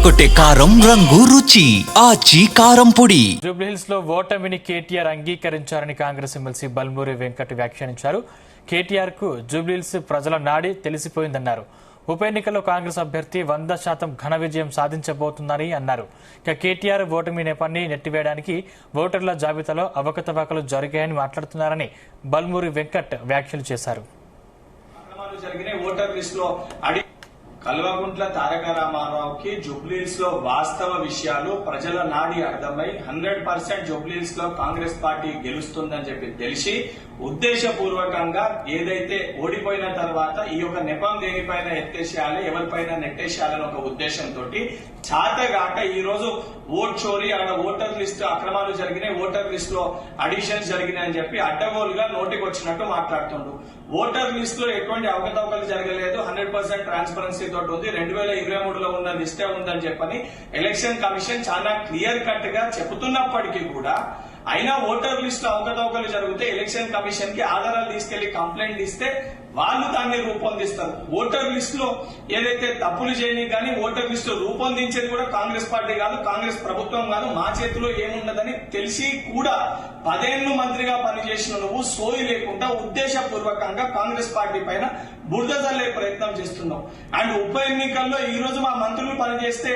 తెరకొట్టే కారం రంగు రుచి ఆచి కారం పొడి. జూబ్లీహిల్స్ లో ఓటమిని కేటీఆర్ అంగీకరించారని కాంగ్రెస్ ఎమ్మెల్సీ బల్మూరి వెంకట్ వ్యాఖ్యానించారు. కేటీఆర్ కు జూబ్లీహిల్స్ ప్రజల నాడి తెలిసిపోయిందన్నారు. ఉప ఎన్నికల్లో కాంగ్రెస్ అభ్యర్థి 100% ఘన విజయం సాధించబోతుందని అన్నారు. ఇక కేటీఆర్ ఓటమి నేపాన్ని నెట్టివేయడానికి ఓటర్ల జాబితాలో అవకతవకలు జరిగాయని మాట్లాడుతున్నారని బల్మూరి వెంకట్ వ్యాఖ్యలు చేశారు. కల్వకుంట్ల తారక రామారావుకి జూబ్లీహిల్స్ లో వాస్తవ విషయాలు ప్రజల నాడి అర్థమై 100% జూబ్లీహిల్స్ లో కాంగ్రెస్ పార్టీ గెలుస్తుందని చెప్పి తెలిసి ఉద్దేశపూర్వకంగా ఏదైతే ఓడిపోయిన తర్వాత ఈ యొక్క నెపం దేనిపైన ఎత్తేసేయాలి, ఎవరిపైన నెట్టేసేయాలని ఒక ఉద్దేశంతో చాతగాక ఈ రోజు ఓట్ చోరీ, అక్కడ ఓటర్ లిస్టు అక్రమాలు జరిగినాయి, ఓటర్ లిస్ట్ లో అడిషన్స్ జరిగినాయని చెప్పి అడ్డగోలుగా నోటికి వచ్చినట్టు మాట్లాడుతుండ్రు. ఓటర్ లిస్ట్ లో ఎటువంటి అవకతవకలు జరగలేదు, 100% ట్రాన్స్పరెన్సీ తోటి ఉంది, 2023లో ఉన్న లిస్టే ఉందని చెప్పని ఎలక్షన్ కమిషన్ చాలా క్లియర్ కట్ గా చెబుతున్నప్పటికీ కూడా అయినా ఓటర్ లిస్ట్ లో అవకతవకలు జరిగితే ఎలక్షన్ కమిషన్ కి ఆధారాలు తీసుకెళ్లి కంప్లైంట్ ఇస్తే వాళ్ళు దాన్ని రూపొందిస్తారు. ఓటర్ లిస్ట్ లో ఏదైతే తప్పులు చేయని కానీ ఓటర్ లిస్ట్ రూపొందించేది కూడా కాంగ్రెస్ పార్టీ కాదు, కాంగ్రెస్ ప్రభుత్వం కాదు. మా చేతిలో ఏమున్నదని తెలిసి కూడా 10 ఏళ్లు మంత్రిగా పనిచేసిన నువ్వు సోయి లేకుండా ఉద్దేశపూర్వకంగా కాంగ్రెస్ పార్టీ పైన బురద జల్లే ప్రయత్నం చేస్తున్నావు. అండ్ ఉప ఎన్నికల్లో ఈ రోజు మా మంత్రులు పనిచేస్తే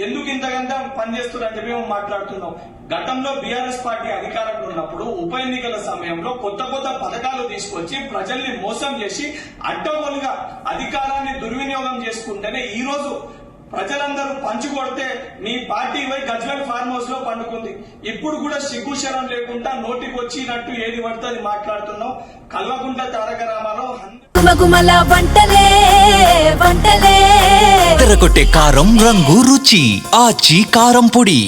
ఎందుకు ఇంతకంత పనిచేస్తున్నారంటే మేము మాట్లాడుతున్నాం. గతంలో బీఆర్ఎస్ పార్టీ అధికారంలో ఉన్నప్పుడు ఉప ఎన్నికల సమయంలో కొత్త కొత్త పథకాలు తీసుకొచ్చి ప్రజల్ని మోసం చేసి అడ్డగోలుగా అధికారాన్ని దుర్వినియోగం చేసుకుంటేనే ఈ రోజు ప్రజలందరూ పంచుకొడితే మీ పార్టీ వై గజ్వెల్ ఫార్మ్ హౌస్ లో పండుకుంది. ఇప్పుడు కూడా సిగ్గుశరం లేకుండా నోటికి వచ్చినట్టు ఏది పడితే అది మాట్లాడుతున్నాం. కల్వకుంట్ల తారక రామారావు తెరకొట్టే కారం రంగు రుచి ఆచి కారం పొడి.